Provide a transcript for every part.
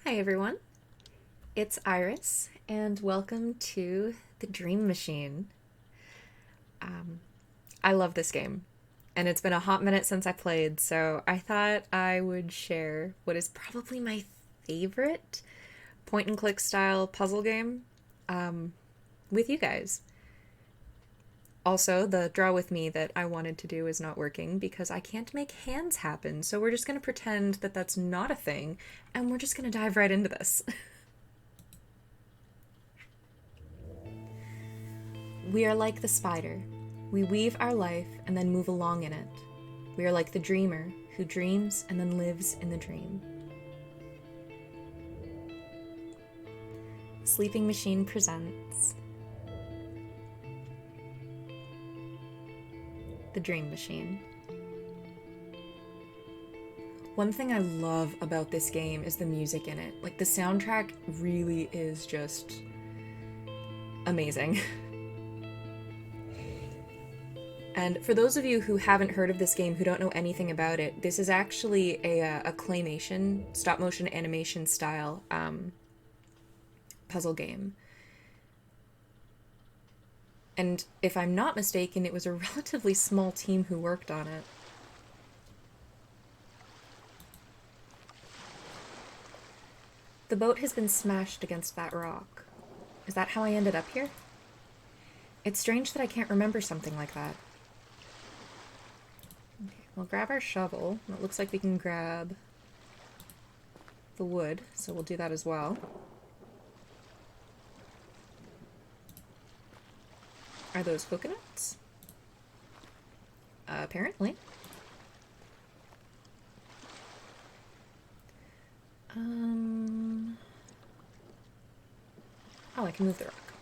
Hi everyone, it's Iris, and welcome to the Dream Machine. I love this game, and it's been a hot minute since I played, so I thought I would share what is probably my favorite point and click style puzzle game with you guys. Also, the draw with me that I wanted to do is not working because I can't make hands happen, so we're just going to pretend that that's not a thing, and we're just going to dive right into this. We are like the spider. We weave our life and then move along in it. We are like the dreamer who dreams and then lives in the dream. Sleeping Machine presents The Dream Machine. One thing I love about this game is the music in it. Like, the soundtrack really is just amazing. And for those of you who haven't heard of this game, who don't know anything about it, this is actually a claymation, stop motion animation style puzzle game. And if I'm not mistaken, it was a relatively small team who worked on it. The boat has been smashed against that rock. Is that how I ended up here? It's strange that I can't remember something like that. We'll grab our shovel. It looks like we can grab the wood, so we'll do that as well. Are those coconuts? Apparently. Oh, I can move the rock.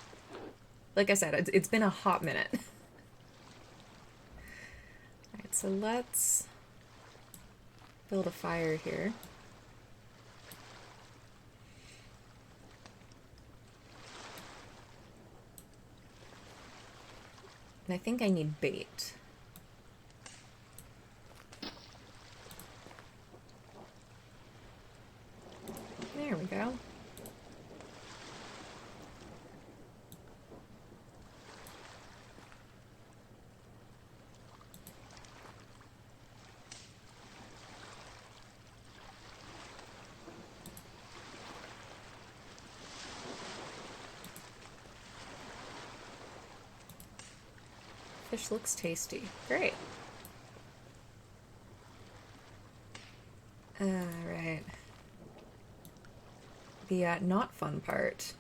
Like I said, it's been a hot minute. Alright, so let's build a fire here. And I think I need bait. There we go. Fish looks tasty. Great. Alright. The not fun part.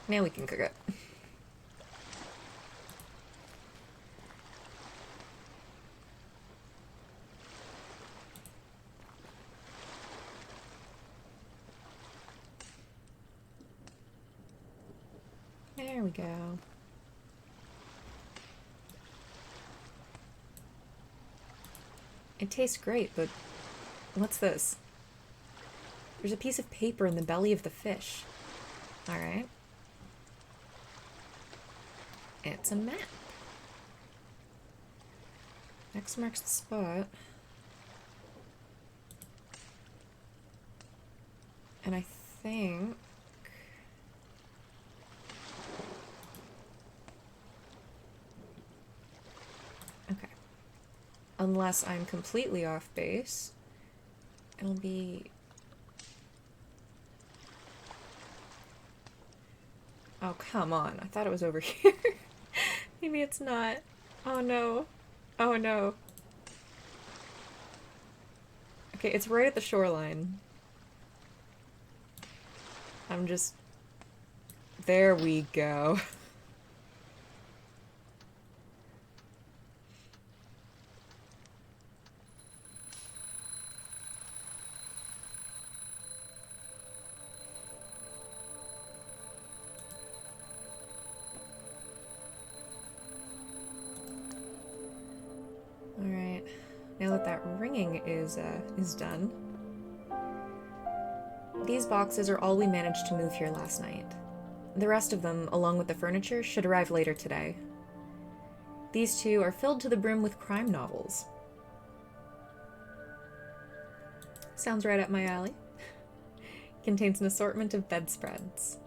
Now we can cook it. There we go. It tastes great, but what's this? There's a piece of paper in the belly of the fish. Alright. It's a map. X marks the spot. And I think... Okay. Unless I'm completely off base, it'll be... Oh, come on. I thought it was over here. Maybe it's not. Oh, no. Oh, no. Okay, it's right at the shoreline. I'm just... There we go. Alright. Now that that ringing is done, these boxes are all we managed to move here last night. The rest of them, along with the furniture, should arrive later today. These two are filled to the brim with crime novels. Sounds right up my alley. Contains an assortment of bedspreads.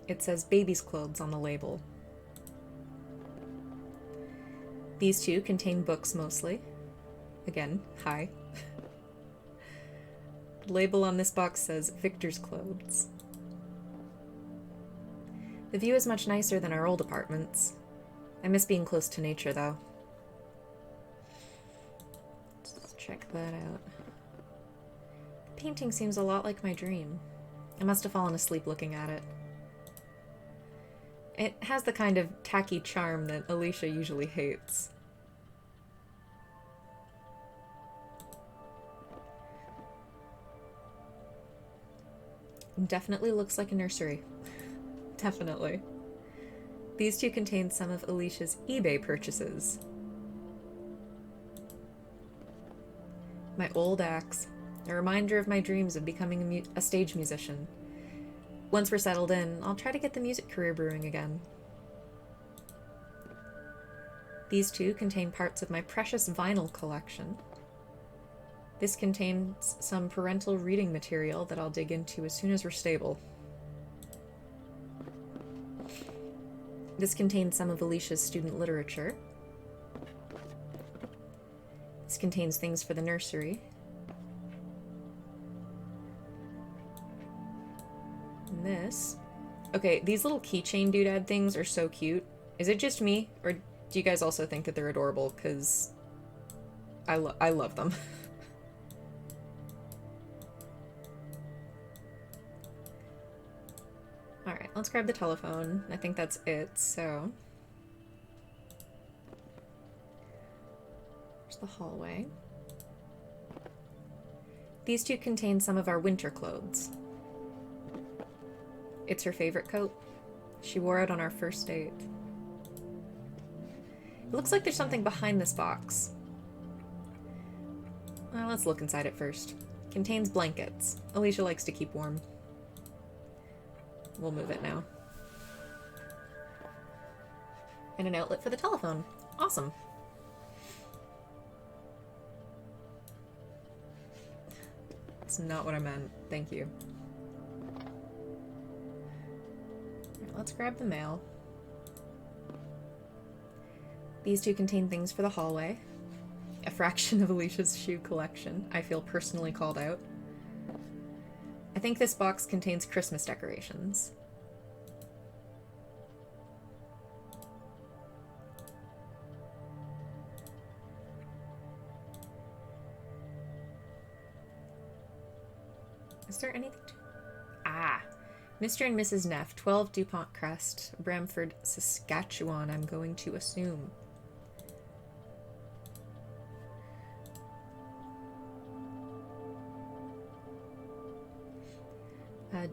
It says baby's clothes on the label. These two contain books mostly. Again, hi. The label on this box says Victor's clothes. The view is much nicer than our old apartments. I miss being close to nature, though. Let's check that out. The painting seems a lot like my dream. I must have fallen asleep looking at it. It has the kind of tacky charm that Alicia usually hates. Definitely looks like a nursery. Definitely. These two contain some of Alicia's eBay purchases. My old axe, a reminder of my dreams of becoming a stage musician. Once we're settled in, I'll try to get the music career brewing again. These two contain parts of my precious vinyl collection. This contains some parental reading material that I'll dig into as soon as we're stable. This contains some of Alicia's student literature. This contains things for the nursery. And this... Okay, these little keychain doodad things are so cute. Is it just me, or do you guys also think that they're adorable? Because I love them. Alright, let's grab the telephone. I think that's it, so... There's the hallway. These two contain some of our winter clothes. It's her favorite coat. She wore it on our first date. It looks like there's something behind this box. Well, let's look inside it first. Contains blankets. Alicia likes to keep warm. We'll move it now. And an outlet for the telephone. Awesome. That's not what I meant. Thank you. Right, let's grab the mail. These two contain things for the hallway. A fraction of Alicia's shoe collection. I feel personally called out. I think this box contains Christmas decorations. Is there anything to... Ah! Mr. and Mrs. Neff, 12 DuPont Crest, Bramford, Saskatchewan, I'm going to assume.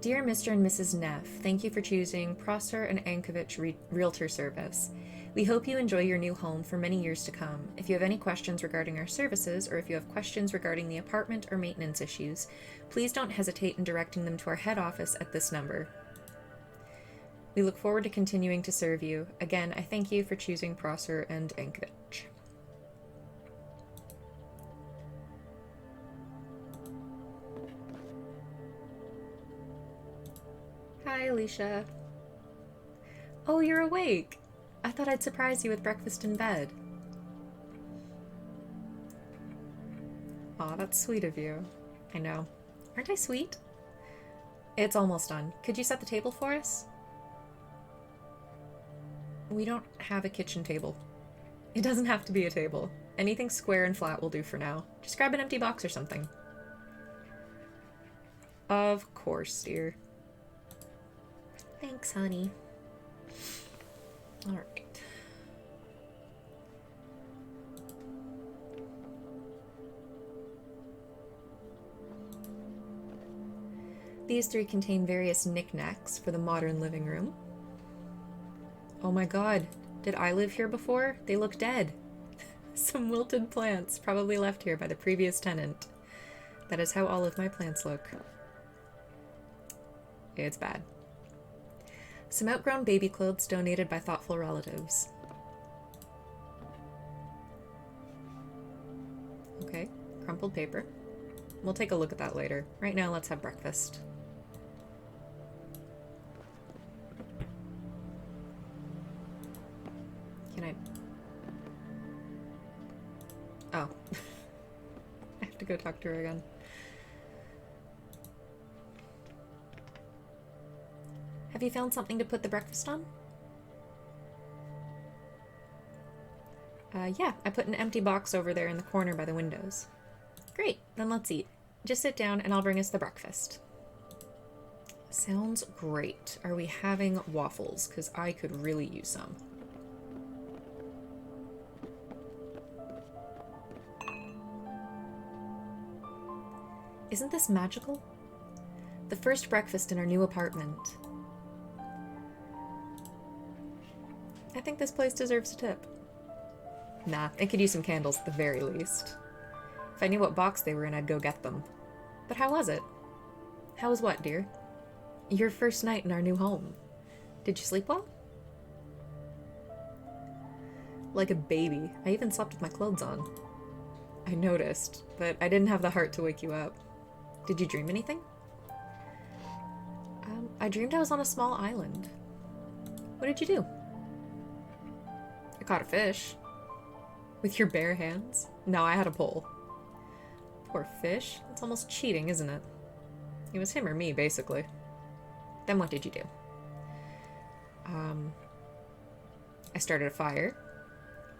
Dear Mr. and Mrs. Neff, thank you for choosing Prosser and Ankovich Realtor Service. We hope you enjoy your new home for many years to come. If you have any questions regarding our services, or if you have questions regarding the apartment or maintenance issues, please don't hesitate in directing them to our head office at this number. We look forward to continuing to serve you. Again, I thank you for choosing Prosser and Ankovich. Hi, Alicia. Oh, you're awake. I thought I'd surprise you with breakfast in bed. Aw, that's sweet of you. I know. Aren't I sweet? It's almost done. Could you set the table for us? We don't have a kitchen table. It doesn't have to be a table. Anything square and flat will do for now. Just grab an empty box or something. Of course, dear. Thanks, honey. Alright. These three contain various knickknacks for the modern living room. Oh my god, did I live here before? They look dead. Some wilted plants, probably left here by the previous tenant. That is how all of my plants look. It's bad. Some outgrown baby clothes donated by thoughtful relatives. Okay, crumpled paper. We'll take a look at that later. Right now, let's have breakfast. Can I... Oh. I have to go talk to her again. Have you found something to put the breakfast on? Yeah, I put an empty box over there in the corner by the windows. Great, then let's eat. Just sit down and I'll bring us the breakfast. Sounds great. Are we having waffles? Because I could really use some. Isn't this magical? The first breakfast in our new apartment. I think this place deserves a tip. Nah, it could use some candles at the very least. If I knew what box they were in, I'd go get them. But how was it? How was what, dear? Your first night in our new home. Did you sleep well? Like a baby. I even slept with my clothes on. I noticed, but I didn't have the heart to wake you up. Did you dream anything? I dreamed I was on a small island. What did you do? I caught a fish. With your bare hands? No, I had a pole. Poor fish. That's almost cheating, isn't it? It was him or me, basically. Then what did you do? I started a fire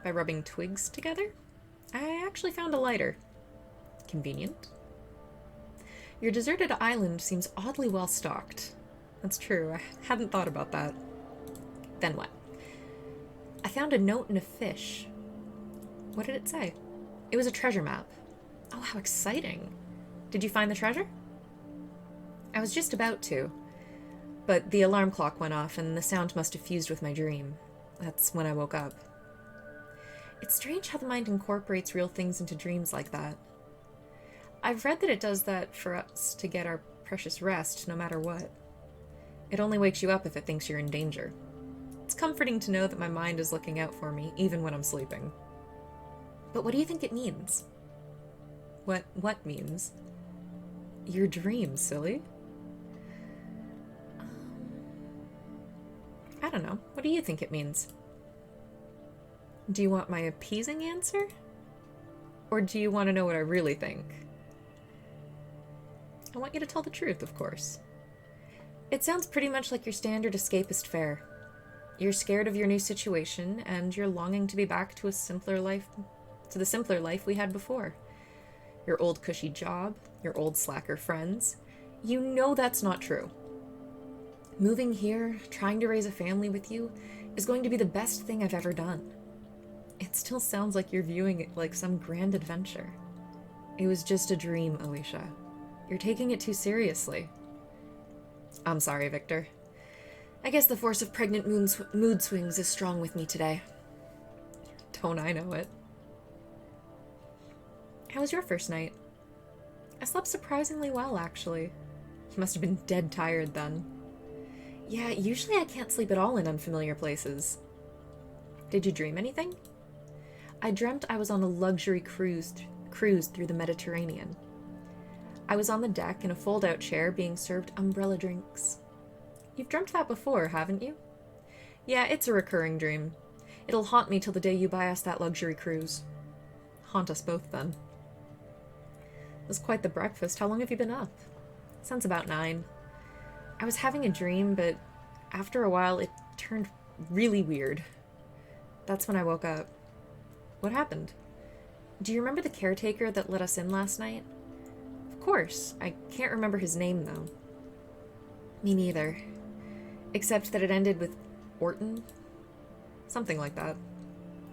by rubbing twigs together. I actually found a lighter. Convenient. Your deserted island seems oddly well stocked. That's true. I hadn't thought about that. Then what? I found a note and a fish. What did it say? It was a treasure map. Oh, how exciting. Did you find the treasure? I was just about to, but the alarm clock went off and the sound must have fused with my dream. That's when I woke up. It's strange how the mind incorporates real things into dreams like that. I've read that it does that for us to get our precious rest, no matter what. It only wakes you up if it thinks you're in danger. It's comforting to know that my mind is looking out for me, even when I'm sleeping. But what do you think it means? What means? Your dream, silly. I don't know. What do you think it means? Do you want my appeasing answer? Or do you want to know what I really think? I want you to tell the truth, of course. It sounds pretty much like your standard escapist fare. You're scared of your new situation, and you're longing to be back to the simpler life we had before. Your old cushy job, your old slacker friends. You know that's not true. Moving here, trying to raise a family with you, is going to be the best thing I've ever done. It still sounds like you're viewing it like some grand adventure. It was just a dream, Alicia. You're taking it too seriously. I'm sorry, Victor. I guess the force of pregnant mood swings is strong with me today. Don't I know it? How was your first night? I slept surprisingly well, actually. You must have been dead tired then. Yeah, usually I can't sleep at all in unfamiliar places. Did you dream anything? I dreamt I was on a luxury cruise through the Mediterranean. I was on the deck in a fold-out chair being served umbrella drinks. You've dreamt that before, haven't you? Yeah, it's a recurring dream. It'll haunt me till the day you buy us that luxury cruise. Haunt us both, then. It was quite the breakfast. How long have you been up? Since about 9. I was having a dream, but after a while it turned really weird. That's when I woke up. What happened? Do you remember the caretaker that let us in last night? Of course. I can't remember his name, though. Me neither. Except that it ended with Orton? Something like that.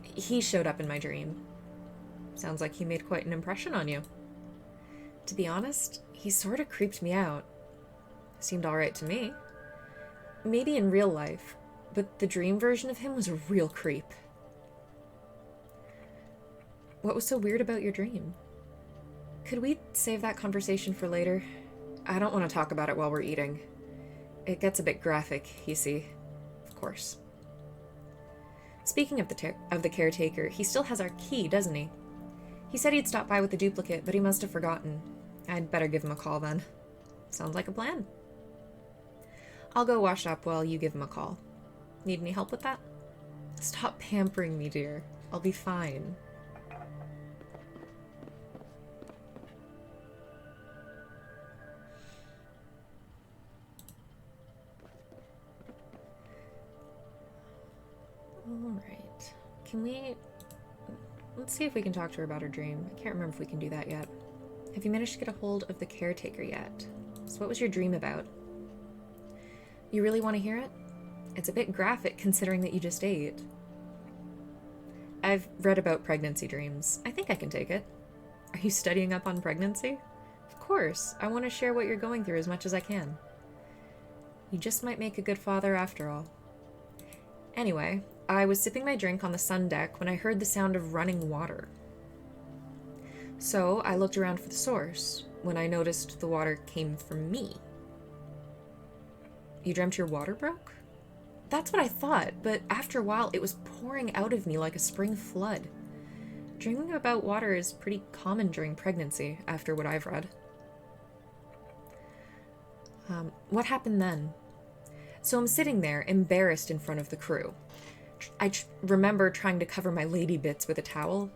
He showed up in my dream. Sounds like he made quite an impression on you. To be honest, he sort of creeped me out. Seemed alright to me. Maybe in real life, but the dream version of him was a real creep. What was so weird about your dream? Could we save that conversation for later? I don't want to talk about it while we're eating. It gets a bit graphic, you see. Of course. Speaking of the caretaker, he still has our key, doesn't he? He said he'd stop by with the duplicate, but he must have forgotten. I'd better give him a call then. Sounds like a plan. I'll go wash up while you give him a call. Need any help with that? Stop pampering me, dear. I'll be fine. Alright. Let's see if we can talk to her about her dream. I can't remember if we can do that yet. Have you managed to get a hold of the caretaker yet? So what was your dream about? You really want to hear it? It's a bit graphic considering that you just ate. I've read about pregnancy dreams. I think I can take it. Are you studying up on pregnancy? Of course. I want to share what you're going through as much as I can. You just might make a good father after all. Anyway, I was sipping my drink on the sun deck when I heard the sound of running water. So I looked around for the source when I noticed the water came from me. You dreamt your water broke? That's what I thought, but after a while it was pouring out of me like a spring flood. Dreaming about water is pretty common during pregnancy, after what I've read. What happened then? So I'm sitting there, embarrassed in front of the crew. I remember trying to cover my lady bits with a towel,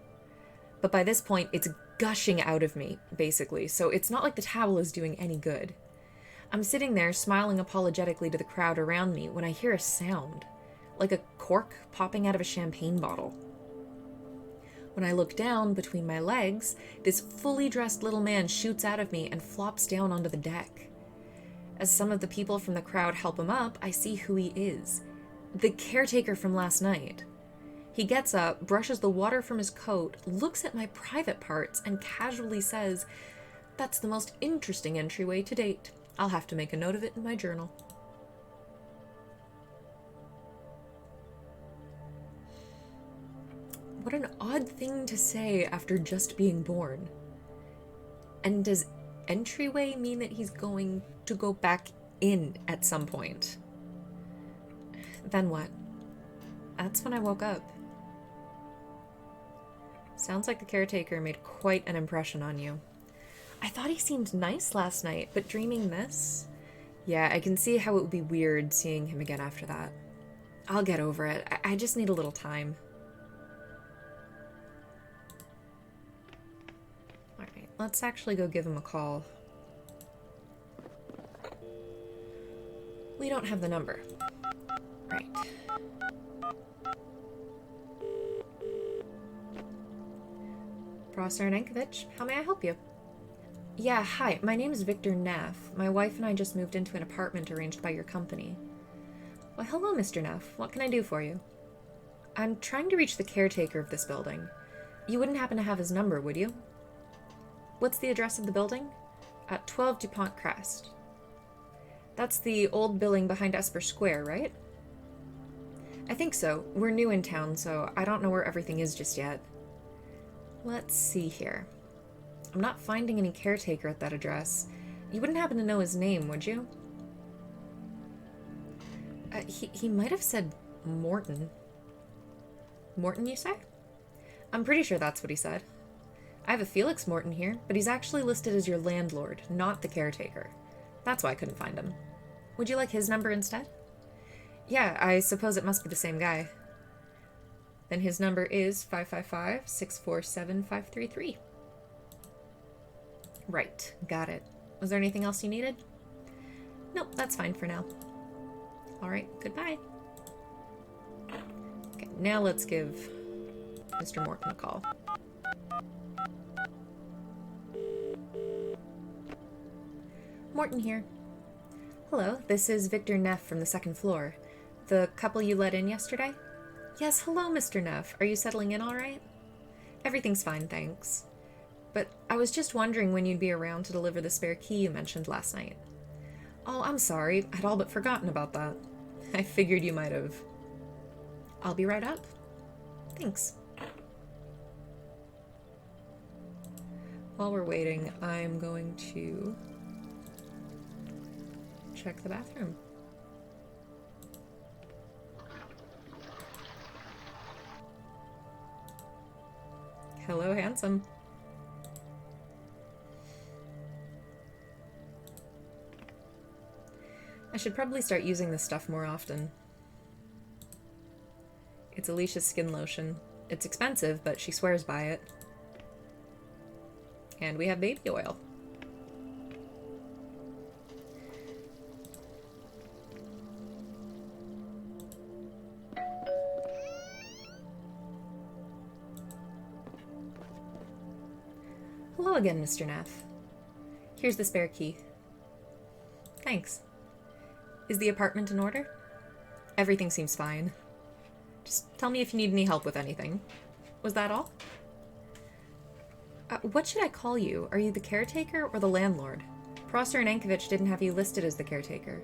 but by this point it's gushing out of me, basically, so it's not like the towel is doing any good. I'm sitting there smiling apologetically to the crowd around me when I hear a sound, like a cork popping out of a champagne bottle. When I look down between my legs, this fully dressed little man shoots out of me and flops down onto the deck. As some of the people from the crowd help him up, I see who he is. The caretaker from last night. He gets up, brushes the water from his coat, looks at my private parts, and casually says, "That's the most interesting entryway to date. I'll have to make a note of it in my journal." What an odd thing to say after just being born. And does entryway mean that he's going to go back in at some point? Then what? That's when I woke up. Sounds like the caretaker made quite an impression on you. I thought he seemed nice last night, but dreaming this? Yeah, I can see how it would be weird seeing him again after that. I'll get over it. I just need a little time. Alright, let's actually go give him a call. We don't have the number. Right. Prosser and Ankovich, how may I help you? Yeah, hi, my name is Victor Neff. My wife and I just moved into an apartment arranged by your company. Well, hello, Mr. Neff. What can I do for you? I'm trying to reach the caretaker of this building. You wouldn't happen to have his number, would you? What's the address of the building? At 12 DuPont Crest. That's the old building behind Esper Square, right? I think so. We're new in town, so I don't know where everything is just yet. Let's see here. I'm not finding any caretaker at that address. You wouldn't happen to know his name, would you? He might have said Morton. Morton, you say? I'm pretty sure that's what he said. I have a Felix Morton here, but he's actually listed as your landlord, not the caretaker. That's why I couldn't find him. Would you like his number instead? Yeah, I suppose it must be the same guy. Then his number is 555-647-533. Right, got it. Was there anything else you needed? Nope, that's fine for now. Alright, goodbye. Okay, now let's give Mr. Morton a call. Morton here. Hello, this is Victor Neff from the second floor. The couple you let in yesterday? Yes, hello, Mr. Neff. Are you settling in all right? Everything's fine, thanks. But I was just wondering when you'd be around to deliver the spare key you mentioned last night. Oh, I'm sorry. I'd all but forgotten about that. I figured you might have. I'll be right up. Thanks. While we're waiting, I'm going to check the bathroom. Hello, handsome. I should probably start using this stuff more often. It's Alicia's skin lotion. It's expensive, but she swears by it. And we have baby oil. Hello again, Mr. Neff. Here's the spare key. Thanks. Is the apartment in order? Everything seems fine. Just tell me if you need any help with anything. Was that all? What should I call you? Are you the caretaker or the landlord? Prosser and Ankovich didn't have you listed as the caretaker.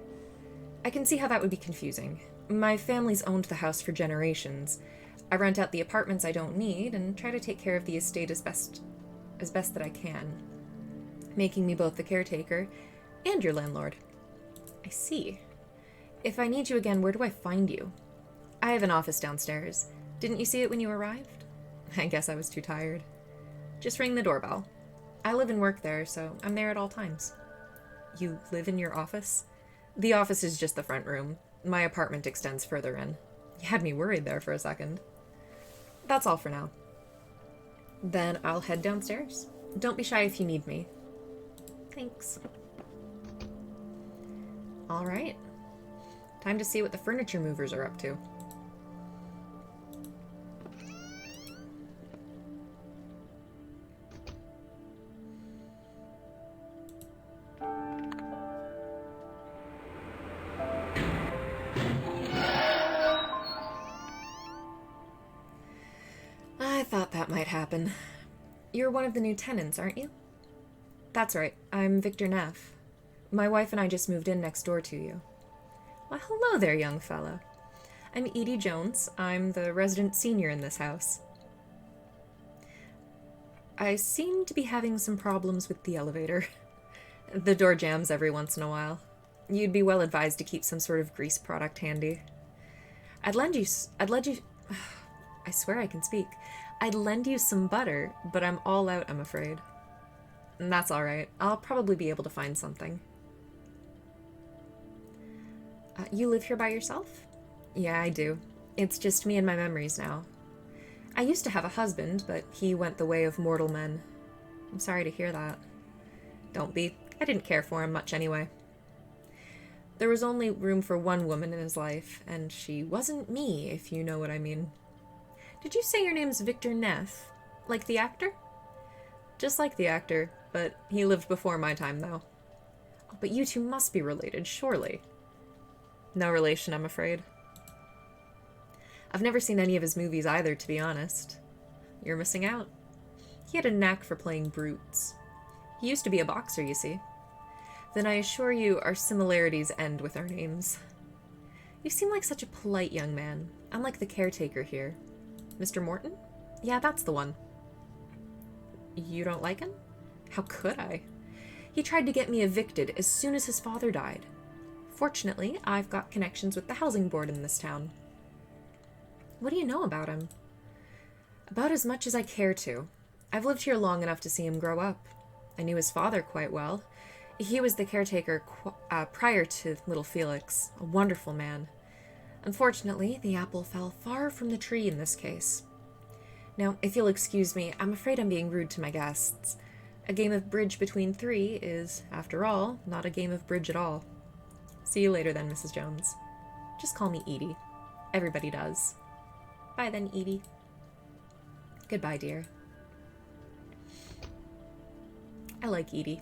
I can see how that would be confusing. My family's owned the house for generations. I rent out the apartments I don't need and try to take care of the estate as best that I can, making me both the caretaker and your landlord. I see. If I need you again, where do I find you? I have an office downstairs. Didn't you see it when you arrived? I guess I was too tired. Just ring the doorbell. I live and work there, so I'm there at all times. You live in your office? The office is just the front room. My apartment extends further in. You had me worried there for a second. That's all for now. Then I'll head downstairs. Don't be shy if you need me. Thanks. All right. Time to see what the furniture movers are up to. I thought that might happen. You're one of the new tenants, aren't you? That's right. I'm Victor Neff. My wife and I just moved in next door to you. Well, hello there, young fella. I'm Edie Jones. I'm the resident senior in this house. I seem to be having some problems with the elevator. The door jams every once in a while. You'd be well advised to keep some sort of grease product handy. I swear I can speak. I'd lend you some butter, but I'm all out, I'm afraid. That's all right. I'll probably be able to find something. You live here by yourself? Yeah, I do. It's just me and my memories now. I used to have a husband, but he went the way of mortal men. I'm sorry to hear that. Don't be. I didn't care for him much anyway. There was only room for one woman in his life, and she wasn't me, if you know what I mean. Did you say your name's Victor Neff? Like the actor? Just like the actor, but he lived before my time, though. Oh, but you two must be related, surely. No relation, I'm afraid. I've never seen any of his movies either, to be honest. You're missing out. He had a knack for playing brutes. He used to be a boxer, you see. Then I assure you our similarities end with our names. You seem like such a polite young man, unlike the caretaker here. Mr. Morton? Yeah, that's the one. You don't like him? How could I? He tried to get me evicted as soon as his father died. Fortunately, I've got connections with the housing board in this town. What do you know about him? About as much as I care to. I've lived here long enough to see him grow up. I knew his father quite well. He was the caretaker prior to little Felix, a wonderful man. Unfortunately, the apple fell far from the tree in this case. Now, if you'll excuse me, I'm afraid I'm being rude to my guests. A game of bridge between three is, after all, not a game of bridge at all. See you later then, Mrs. Jones. Just call me Edie. Everybody does. Bye then, Edie. Goodbye, dear. I like Edie.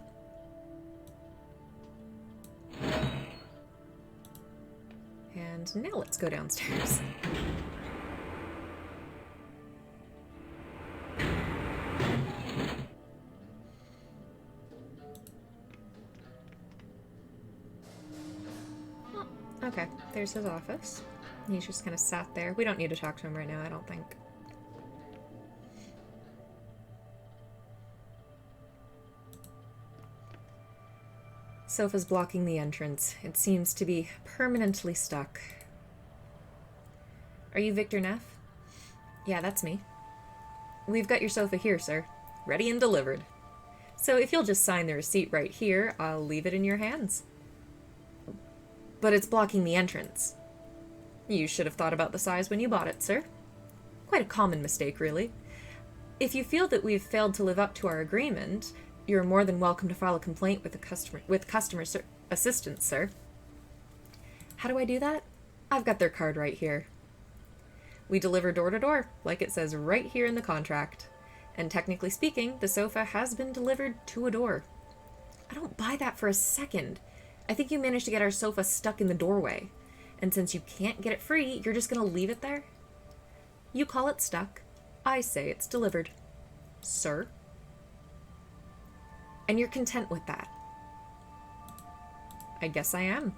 And now let's go downstairs. Oh, okay, there's his office. He's just kind of sat there. We don't need to talk to him right now, I don't think. Sofa's blocking the entrance. It seems to be permanently stuck. Are you Victor Neff? Yeah, that's me. We've got your sofa here, sir. Ready and delivered. So if you'll just sign the receipt right here, I'll leave it in your hands. but it's blocking the entrance. You should have thought about the size when you bought it, sir. Quite a common mistake, really. If you feel that we've failed to live up to our agreement, you're more than welcome to file a complaint with customer assistance, sir. How do I do that? I've got their card right here. We deliver door to door, like it says right here in the contract. And technically speaking, the sofa has been delivered to a door. I don't buy that for a second. I think you managed to get our sofa stuck in the doorway. And since you can't get it free, you're just gonna leave it there? You call it stuck. I say it's delivered. Sir? And you're content with that? I guess I am.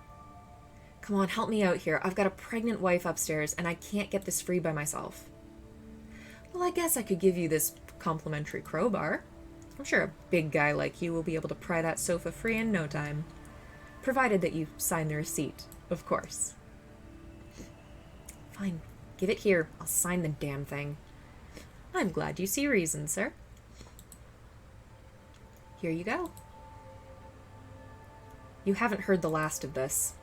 Come on, help me out here. I've got a pregnant wife upstairs, and I can't get this free by myself. Well, I guess I could give you this complimentary crowbar. I'm sure a big guy like you will be able to pry that sofa free in no time. Provided that you sign the receipt, of course. Fine. Give it here. I'll sign the damn thing. I'm glad you see reason, sir. Here you go. You haven't heard the last of this.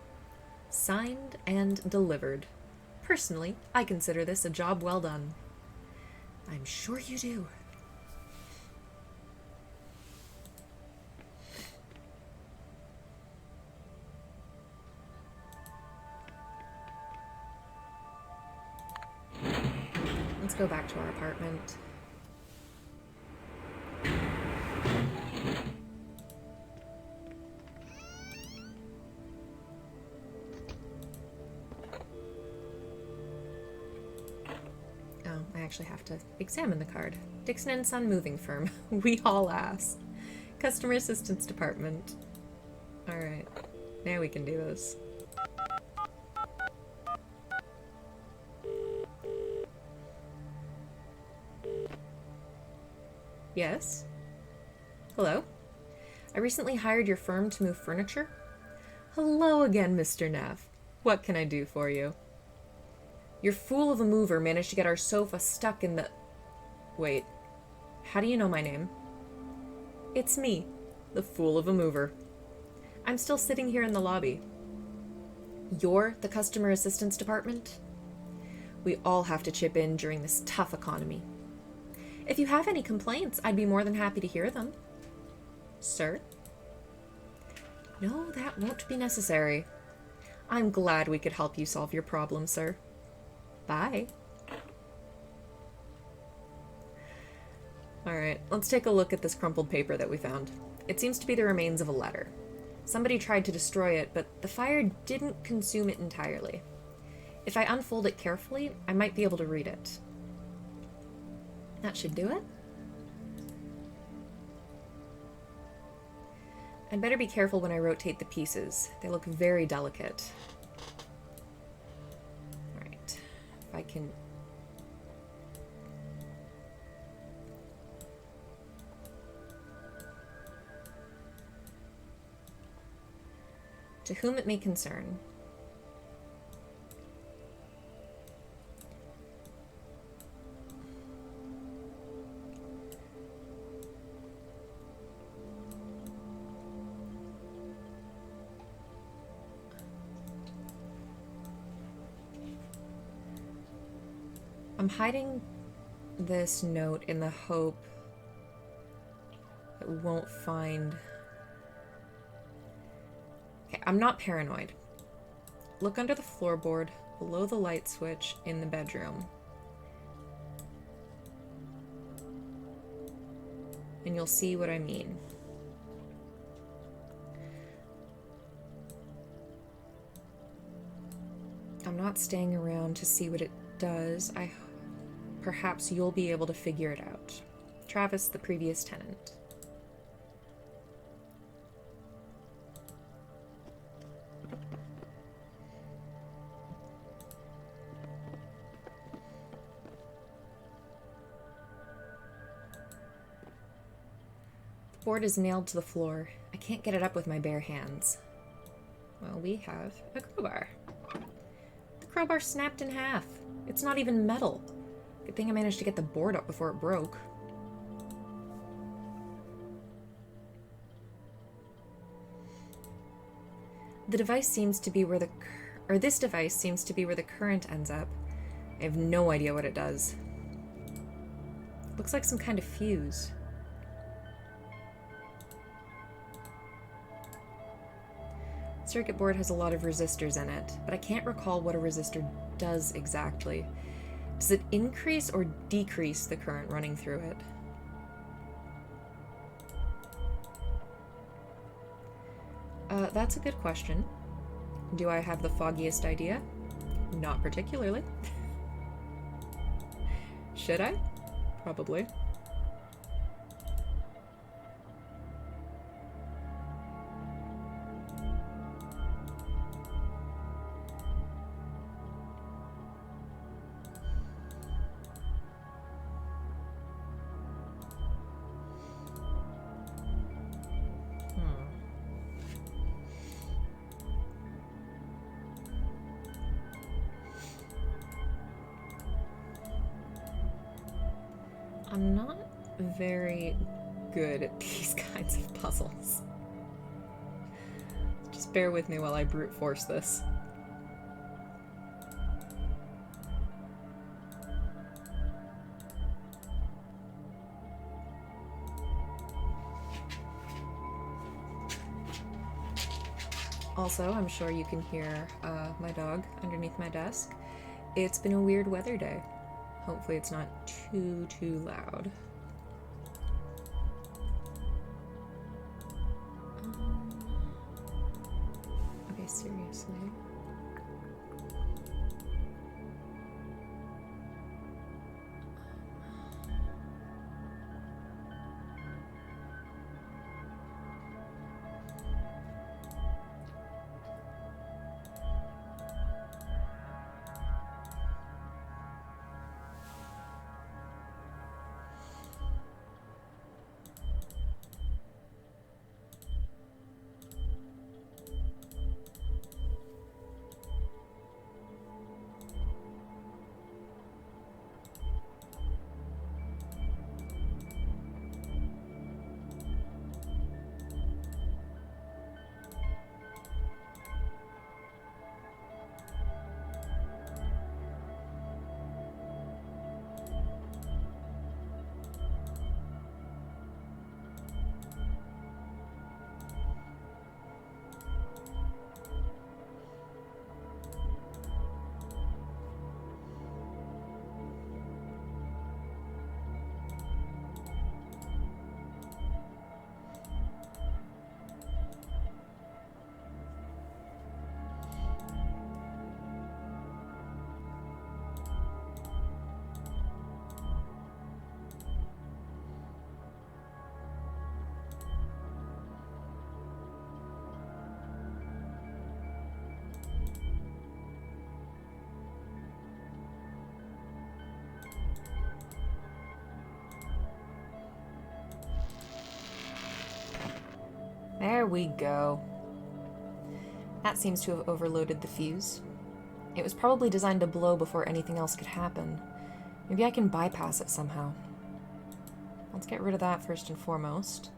Signed and delivered. Personally, I consider this a job well done. I'm sure you do. Let's go back to our apartment. I actually have to examine the card. Dixon & Son Moving Firm. We all ask. Customer Assistance Department. Alright. Now we can do this. Yes? Hello? I recently hired your firm to move furniture. Hello again, Mr. Neff. What can I do for you? Your fool of a mover managed to get our sofa stuck in the... Wait. How do you know my name? It's me, the fool of a mover. I'm still sitting here in the lobby. You're the customer assistance department? We all have to chip in during this tough economy. If you have any complaints, I'd be more than happy to hear them. Sir? No, that won't be necessary. I'm glad we could help you solve your problem, sir. Bye. Alright, let's take a look at this crumpled paper that we found. It seems to be the remains of a letter. Somebody tried to destroy it, but the fire didn't consume it entirely. If I unfold it carefully, I might be able to read it. That should do it. I'd better be careful when I rotate the pieces. They look very delicate. Alright, if I can... To whom it may concern. I'm hiding this note in the hope that we won't find... Okay, I'm not paranoid. Look under the floorboard, below the light switch, in the bedroom. And you'll see what I mean. I'm not staying around to see what it does. Perhaps you'll be able to figure it out. Travis, the previous tenant. The board is nailed to the floor. I can't get it up with my bare hands. Well, we have a crowbar. The crowbar snapped in half. It's not even metal. Good thing I managed to get the board up before it broke. the device seems to be where this device seems to be where the current ends up. I have no idea what it does. Looks like some kind of fuse. Circuit board has a lot of resistors in it, but I can't recall what a resistor does exactly. Does it increase or decrease the current running through it? That's a good question. Do I have the foggiest idea? Not particularly. Should I? Probably. I'm not very good at these kinds of puzzles. Just bear with me while I brute force this. Also, I'm sure you can hear my dog underneath my desk. It's been a weird weather day. Hopefully it's not too loud. Okay, seriously. There we go. That seems to have overloaded the fuse. It was probably designed to blow before anything else could happen. Maybe I can bypass it somehow. Let's get rid of that first and foremost.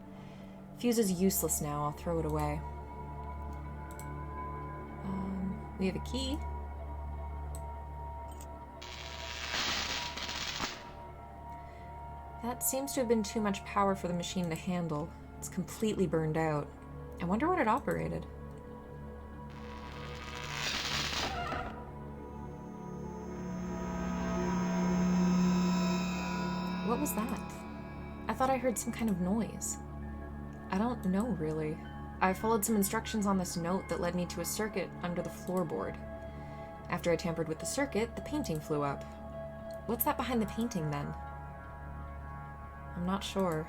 Fuse is useless now, I'll throw it away. We have a key. That seems to have been too much power for the machine to handle. It's completely burned out. I wonder what it operated. What was that? I thought I heard some kind of noise. I don't know, really. I followed some instructions on this note that led me to a circuit under the floorboard. After I tampered with the circuit, the painting flew up. What's that behind the painting, then? I'm not sure.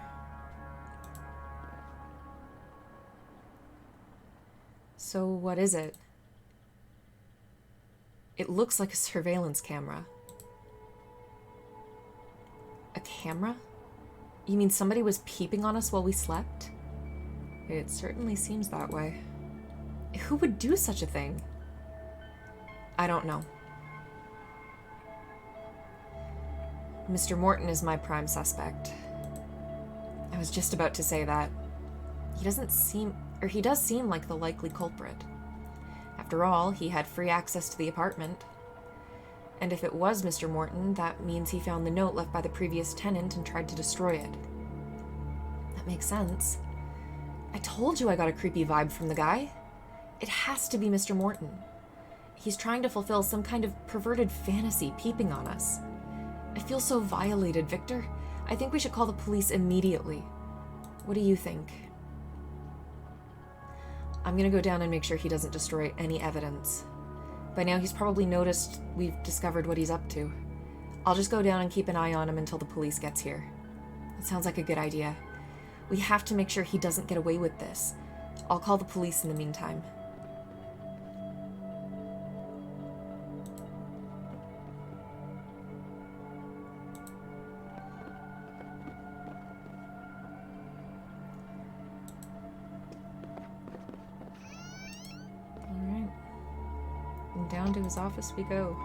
So what is it? It looks like a surveillance camera. A camera? You mean somebody was peeping on us while we slept? It certainly seems that way. Who would do such a thing? I don't know. Mr. Morton is my prime suspect. I was just about to say that. He does seem like the likely culprit. After all, he had free access to the apartment. And if it was Mr. Morton, that means he found the note left by the previous tenant and tried to destroy it. That makes sense. I told you I got a creepy vibe from the guy. It has to be Mr. Morton. He's trying to fulfill some kind of perverted fantasy peeping on us. I feel so violated, Victor. I think we should call the police immediately. What do you think? I'm gonna go down and make sure he doesn't destroy any evidence. By now he's probably noticed we've discovered what he's up to. I'll just go down and keep an eye on him until the police gets here. That sounds like a good idea. We have to make sure he doesn't get away with this. I'll call the police in the meantime. Alright. And down to his office we go.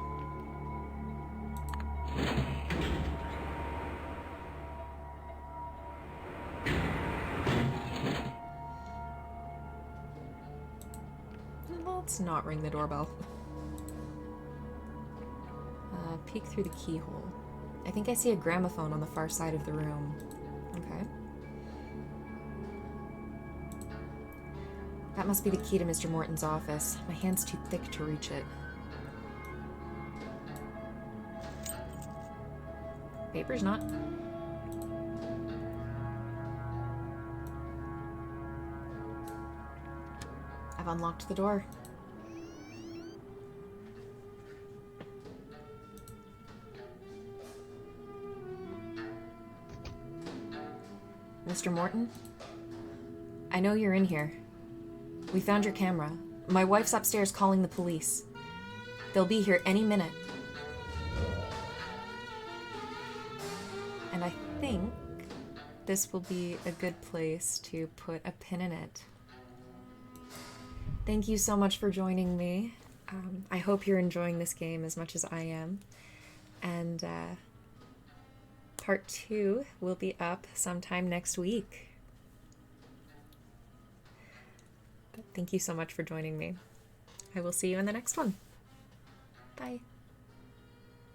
Let's not ring the doorbell. Peek through the keyhole. I think I see a gramophone on the far side of the room. Okay. That must be the key to Mr. Morton's office. My hand's too thick to reach it. Paper's not. I've unlocked the door. Mr. Morton? I know you're in here. We found your camera. My wife's upstairs calling the police. They'll be here any minute. And I think this will be a good place to put a pin in it. Thank you so much for joining me. I hope you're enjoying this game as much as I am. And part 2 will be up sometime next week. But thank you so much for joining me. I will see you in the next one. Bye.